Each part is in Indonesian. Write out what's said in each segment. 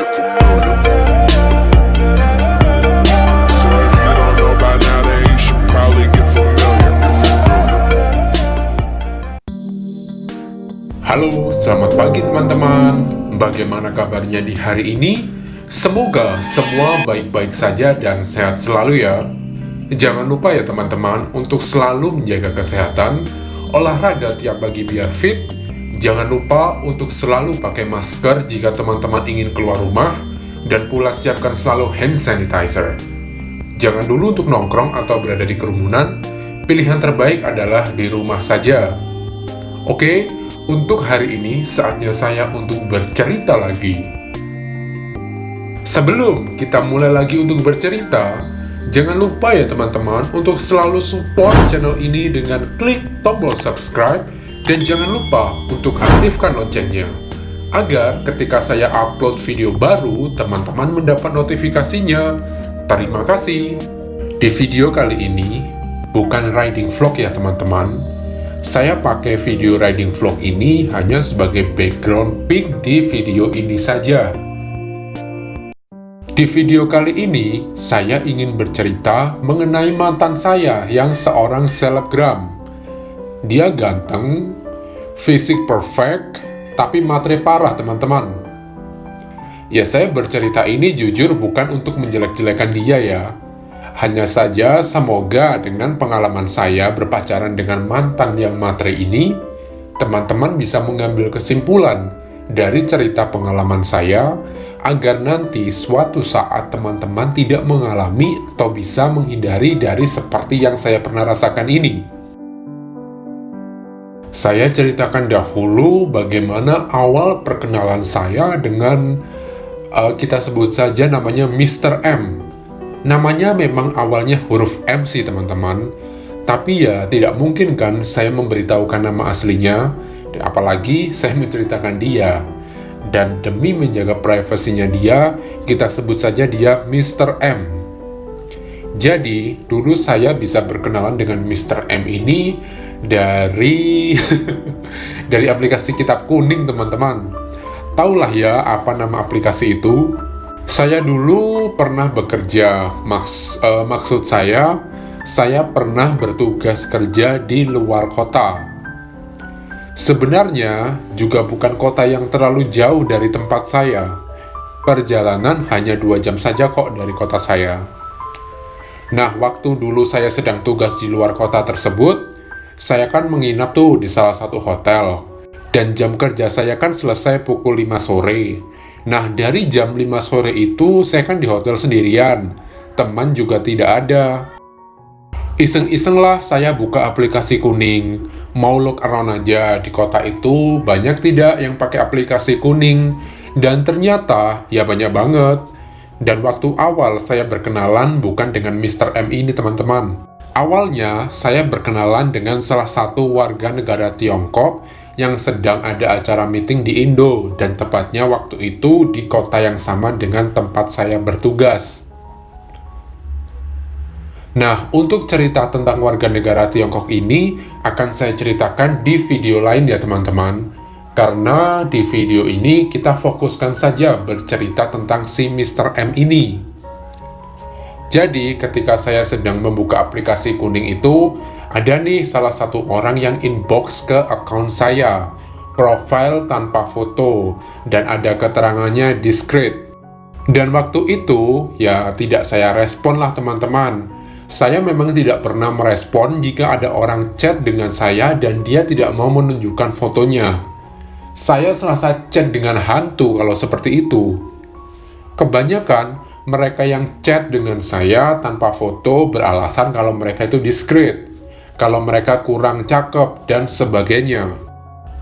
get familiar. So if you don't know by now, then you should probably get familiar. Halo, selamat pagi teman-teman. Bagaimana kabarnya di hari ini? Semoga semua baik-baik saja dan sehat selalu ya. Jangan lupa ya teman-teman untuk selalu menjaga kesehatan, olahraga tiap pagi biar fit. Jangan lupa untuk selalu pakai masker jika teman-teman ingin keluar rumah, dan pula siapkan selalu hand sanitizer. Jangan dulu untuk nongkrong atau berada di kerumunan, pilihan terbaik adalah di rumah saja. Oke, untuk hari ini saatnya saya untuk bercerita lagi. Sebelum kita mulai lagi untuk bercerita, jangan lupa ya teman-teman untuk selalu support channel ini dengan klik tombol subscribe, dan jangan lupa untuk aktifkan loncengnya agar ketika saya upload video baru, teman-teman mendapat notifikasinya. Terima kasih. Di video kali ini bukan riding vlog ya teman-teman. Saya pakai video riding vlog ini hanya sebagai background pic di video ini saja. Di video kali ini, saya ingin bercerita mengenai mantan saya yang seorang selebgram. Dia ganteng, fisik perfect, tapi matre parah teman-teman. Ya, saya bercerita ini jujur bukan untuk menjelek-jelekan dia ya. Hanya saja semoga dengan pengalaman saya berpacaran dengan mantan yang matre ini, teman-teman bisa mengambil kesimpulan dari cerita pengalaman saya, agar nanti suatu saat teman-teman tidak mengalami atau bisa menghindari dari seperti yang saya pernah rasakan ini. Saya ceritakan dahulu bagaimana awal perkenalan saya dengan kita sebut saja namanya Mr. M. Namanya memang awalnya huruf M sih teman-teman, tapi ya tidak mungkin kan saya memberitahukan nama aslinya, apalagi saya menceritakan dia. Dan demi menjaga privasinya dia, kita sebut saja dia Mr. M. Jadi, dulu saya bisa berkenalan dengan Mr. M ini dari dari aplikasi Kitab Kuning, teman-teman. Taulah ya apa nama aplikasi itu. Saya dulu pernah bekerja, maksud saya pernah bertugas kerja di luar kota. Sebenarnya juga bukan kota yang terlalu jauh dari tempat saya. Perjalanan hanya 2 jam saja kok dari kota saya. Nah, waktu dulu saya sedang tugas di luar kota tersebut, saya kan menginap tuh di salah satu hotel. Dan jam kerja saya kan selesai pukul 5 sore. Nah, dari jam 5 sore itu saya kan di hotel sendirian. Teman juga tidak ada. Iseng-iseng lah saya buka aplikasi Kuning. Mau look around aja di kota itu banyak tidak yang pakai aplikasi Kuning. Dan ternyata ya banyak banget. Dan waktu awal saya berkenalan bukan dengan Mr. M ini teman-teman. Awalnya saya berkenalan dengan salah satu warga negara Tiongkok yang sedang ada acara meeting di Indo, dan tepatnya waktu itu di kota yang sama dengan tempat saya bertugas. Nah, untuk cerita tentang warga negara Tiongkok ini akan saya ceritakan di video lain ya teman-teman. Karena di video ini kita fokuskan saja bercerita tentang si Mr. M ini. Jadi, ketika saya sedang membuka aplikasi Kuning itu, ada nih salah satu orang yang inbox ke akun saya, profile tanpa foto, dan ada keterangannya discreet. Dan waktu itu, ya tidak saya respon lah teman-teman. Saya memang tidak pernah merespon jika ada orang chat dengan saya dan dia tidak mau menunjukkan fotonya. Saya serasa chat dengan hantu kalau seperti itu. Kebanyakan mereka yang chat dengan saya tanpa foto beralasan kalau mereka itu discreet, kalau mereka kurang cakep, dan sebagainya.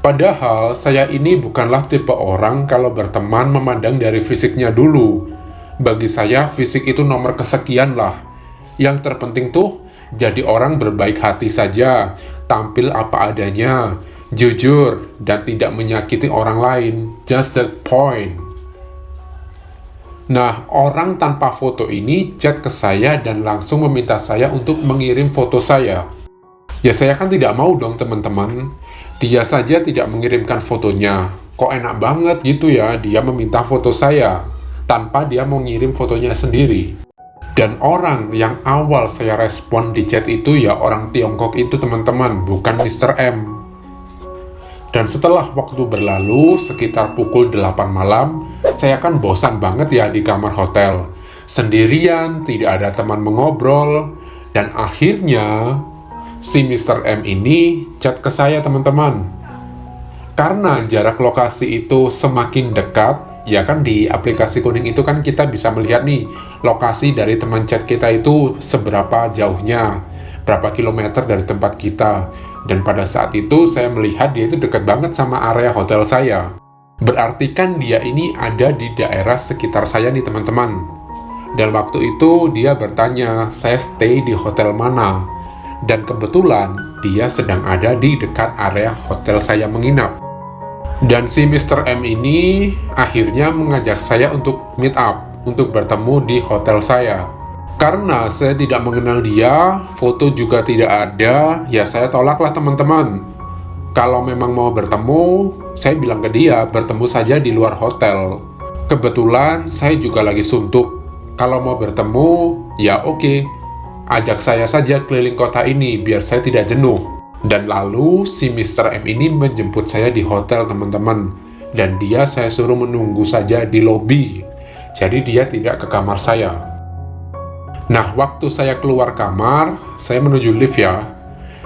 Padahal saya ini bukanlah tipe orang kalau berteman memandang dari fisiknya dulu. Bagi saya fisik itu nomor kesekian lah. Yang terpenting tuh jadi orang berbaik hati saja, tampil apa adanya, jujur, dan tidak menyakiti orang lain. Just that point. Nah, orang tanpa foto ini chat ke saya dan langsung meminta saya untuk mengirim foto saya. Ya saya kan tidak mau dong teman-teman. Dia saja tidak mengirimkan fotonya. Kok enak banget gitu ya dia meminta foto saya. tanpa dia mau ngirim fotonya sendiri. Dan orang yang awal saya respon di chat itu ya orang Tiongkok itu teman-teman, bukan Mr. M. Dan setelah waktu berlalu, sekitar pukul 8 malam, saya kan bosan banget ya di kamar hotel. Sendirian, tidak ada teman mengobrol, dan akhirnya si Mr. M ini chat ke saya teman-teman. Karena jarak lokasi itu semakin dekat, ya kan di aplikasi kuning itu kan kita bisa melihat nih, lokasi dari teman chat kita itu seberapa jauhnya, berapa kilometer dari tempat kita. Dan pada saat itu saya melihat dia itu dekat banget sama area hotel saya. Berarti kan dia ini ada di daerah sekitar saya nih teman-teman. Dan waktu itu dia bertanya, saya stay di hotel mana? Dan kebetulan dia sedang ada di dekat area hotel saya menginap. Dan si Mr. M ini akhirnya mengajak saya untuk meet up, untuk bertemu di hotel saya. Karena saya tidak mengenal dia, foto juga tidak ada, ya saya tolaklah teman-teman. Kalau memang mau bertemu, saya bilang ke dia, bertemu saja di luar hotel. Kebetulan saya juga lagi suntuk. Kalau mau bertemu, ya oke. Ajak saya saja keliling kota ini, biar saya tidak jenuh. Dan lalu si Mr. M ini menjemput saya di hotel teman-teman. Dan dia saya suruh menunggu saja di lobi. Jadi dia tidak ke kamar saya. Nah, waktu saya keluar kamar, saya menuju lift ya.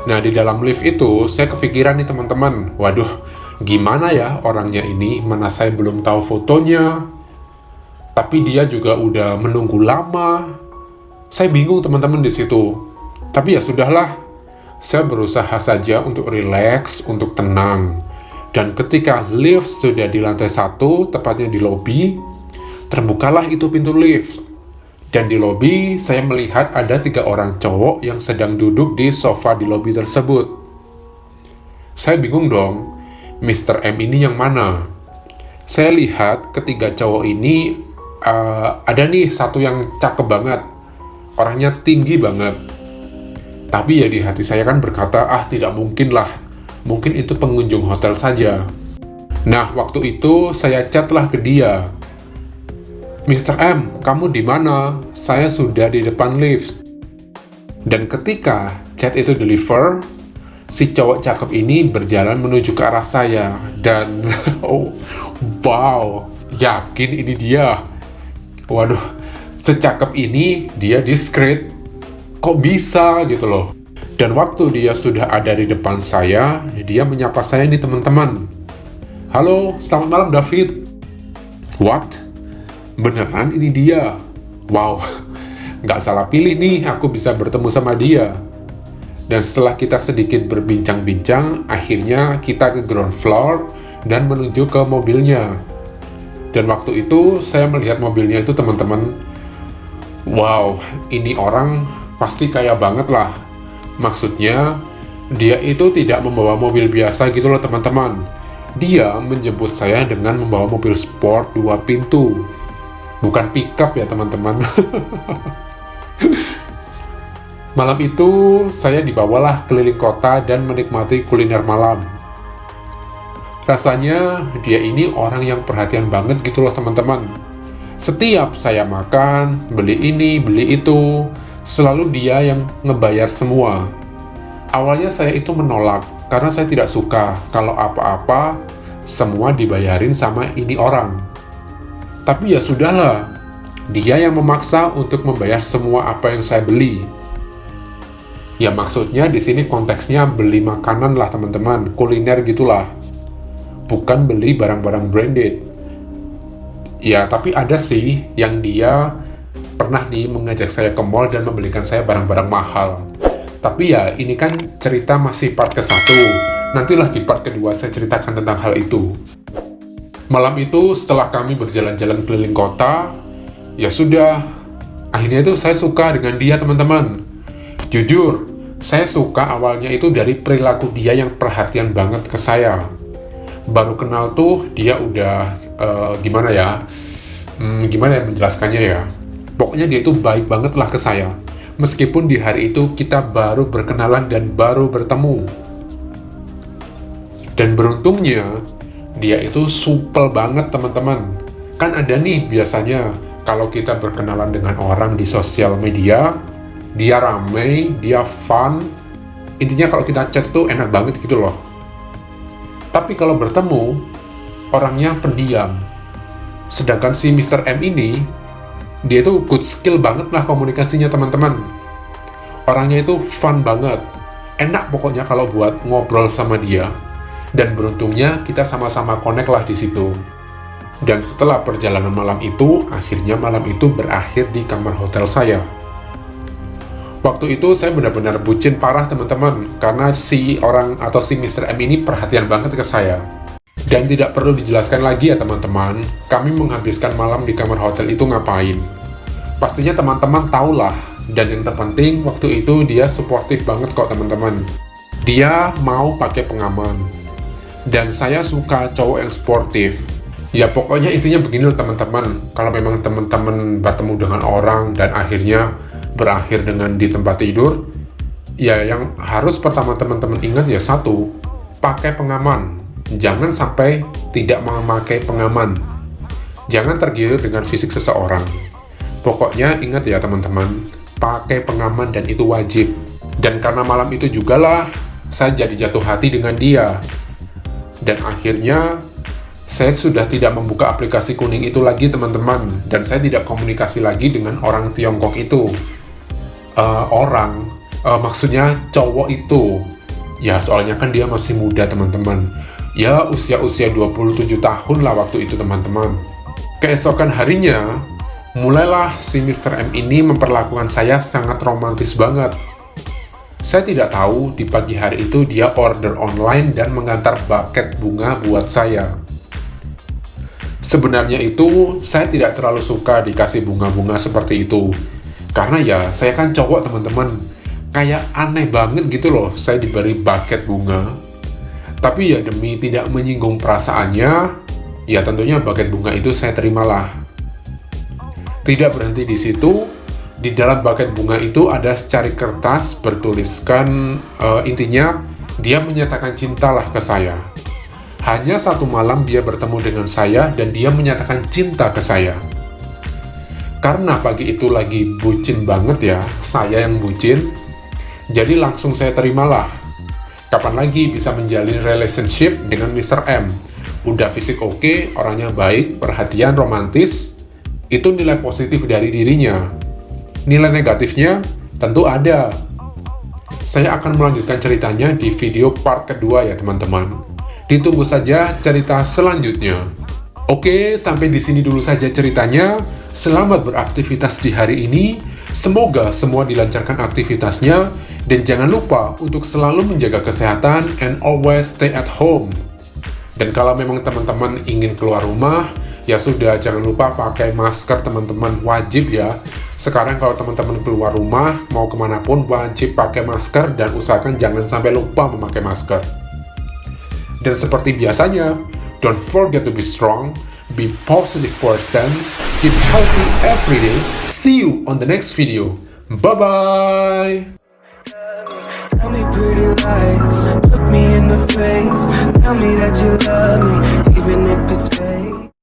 Nah, di dalam lift itu, saya kepikiran nih teman-teman. Waduh, gimana ya orangnya ini, mana saya belum tahu fotonya. Tapi dia juga udah menunggu lama. Saya bingung teman-teman di situ. Tapi ya sudahlah, saya berusaha saja untuk rileks, untuk tenang. Dan ketika lift sudah di lantai 1, tepatnya di lobi, terbukalah itu pintu lift. Dan di lobi, saya melihat ada 3 orang cowok yang sedang duduk di sofa di lobi tersebut. Saya bingung dong, Mr. M ini yang mana? Saya lihat ketiga cowok ini, ada nih satu yang cakep banget. Orangnya tinggi banget. Tapi ya di hati saya kan berkata, tidak mungkin lah. Mungkin itu pengunjung hotel saja. Nah, waktu itu saya chatlah ke dia. Mr. M, kamu di mana? Saya sudah di depan lift. Dan ketika chat itu deliver, si cowok cakep ini berjalan menuju ke arah saya. Dan, oh, wow, yakin ini dia. Waduh, secakep ini dia diskret. Kok bisa gitu loh. Dan waktu dia sudah ada di depan saya, dia menyapa saya nih teman-teman. Halo, selamat malam David. What? Beneran ini dia? Wow, nggak salah pilih nih, aku bisa bertemu sama dia. Dan setelah kita sedikit berbincang-bincang, akhirnya kita ke ground floor dan menuju ke mobilnya. Dan waktu itu saya melihat mobilnya itu teman-teman, wow, ini orang pasti kaya banget lah. Maksudnya, dia itu tidak membawa mobil biasa gitu loh teman-teman. Dia menjemput saya dengan membawa mobil sport 2 pintu. Bukan pickup ya teman-teman. Malam itu saya dibawalah keliling kota dan menikmati kuliner malam. Rasanya dia ini orang yang perhatian banget gitu loh teman-teman. Setiap saya makan, beli ini, beli itu, selalu dia yang ngebayar semua. Awalnya saya itu menolak karena saya tidak suka kalau apa-apa semua dibayarin sama ini orang. Tapi ya sudahlah, dia yang memaksa untuk membayar semua apa yang saya beli. Ya maksudnya di sini konteksnya beli makanan lah teman-teman, kuliner gitulah. Bukan beli barang-barang branded. Ya tapi ada sih yang dia pernah nih mengajak saya ke mall dan membelikan saya barang-barang mahal. Tapi ya ini kan cerita masih part ke-1. Nantilah di part kedua saya ceritakan tentang hal itu. Malam itu setelah kami berjalan-jalan keliling kota, ya sudah, akhirnya itu saya suka dengan dia teman-teman. Jujur, saya suka awalnya itu dari perilaku dia yang perhatian banget ke saya. Baru kenal tuh dia udah gimana ya menjelaskannya ya. Pokoknya dia itu baik banget lah ke saya. Meskipun di hari itu kita baru berkenalan dan baru bertemu. Dan beruntungnya dia itu supel banget teman-teman. Kan ada nih biasanya, kalau kita berkenalan dengan orang di sosial media, dia rame, dia fun, intinya kalau kita chat tuh enak banget gitu loh. Tapi kalau bertemu, orangnya pendiam. Sedangkan si Mr. M ini, dia tuh good skill banget lah komunikasinya teman-teman. Orangnya itu fun banget. Enak pokoknya kalau buat ngobrol sama dia. Dan beruntungnya kita sama-sama connect lah di situ. Dan setelah perjalanan malam itu, akhirnya malam itu berakhir di kamar hotel saya. Waktu itu saya benar-benar bucin parah teman-teman, karena si orang atau si Mr. M ini perhatian banget ke saya. Dan tidak perlu dijelaskan lagi ya teman-teman, kami menghabiskan malam di kamar hotel itu ngapain. Pastinya teman-teman tahulah, dan yang terpenting waktu itu dia suportif banget kok teman-teman. Dia mau pakai pengaman. Dan saya suka cowok yang sportif. Ya pokoknya intinya begini loh teman-teman, kalau memang teman-teman bertemu dengan orang dan akhirnya berakhir dengan di tempat tidur, ya yang harus pertama teman-teman ingat ya satu, pakai pengaman. Jangan sampai tidak memakai pengaman. Jangan tergiur dengan fisik seseorang. Pokoknya ingat ya teman-teman, pakai pengaman dan itu wajib. Dan karena malam itu juga lah, saya jadi jatuh hati dengan dia. Dan akhirnya, saya sudah tidak membuka aplikasi kuning itu lagi teman-teman. Dan saya tidak komunikasi lagi dengan orang Tiongkok itu. Maksudnya cowok itu. Ya soalnya kan dia masih muda teman-teman. Ya usia-usia 27 tahun lah waktu itu teman-teman. Keesokan harinya, mulailah si Mr. M ini memperlakukan saya sangat romantis banget. Saya tidak tahu di pagi hari itu dia order online dan mengantar buket bunga buat saya. Sebenarnya itu saya tidak terlalu suka dikasih bunga-bunga seperti itu. Karena ya saya kan cowok teman-teman. Kayak aneh banget gitu loh saya diberi buket bunga. Tapi ya demi tidak menyinggung perasaannya, ya tentunya buket bunga itu saya terimalah. Tidak berhenti di situ, di dalam buket bunga itu ada secari kertas bertuliskan intinya dia menyatakan cintalah ke saya. Hanya satu malam dia bertemu dengan saya dan dia menyatakan cinta ke saya. Karena pagi itu lagi bucin banget ya, saya yang bucin, jadi langsung saya terimalah. Kapan lagi bisa menjalin relationship dengan Mr. M? Udah fisik oke, orangnya baik, perhatian, romantis, itu nilai positif dari dirinya. Nilai negatifnya tentu ada. Saya akan melanjutkan ceritanya di video part kedua ya teman-teman. Ditunggu saja cerita selanjutnya. Oke, sampai di sini dulu saja ceritanya. Selamat beraktivitas di hari ini. Semoga semua dilancarkan aktivitasnya. Dan jangan lupa untuk selalu menjaga kesehatan and always stay at home. Dan kalau memang teman-teman ingin keluar rumah, ya sudah, jangan lupa pakai masker teman-teman, wajib ya. Sekarang kalau teman-teman keluar rumah, mau kemanapun wajib pakai masker dan usahakan jangan sampai lupa memakai masker. Dan seperti biasanya, don't forget to be strong, be positive person, keep healthy every day. See you on the next video. Bye-bye! Tell me pretty lies, look me in the face. Tell me that you love me, even if it's fake.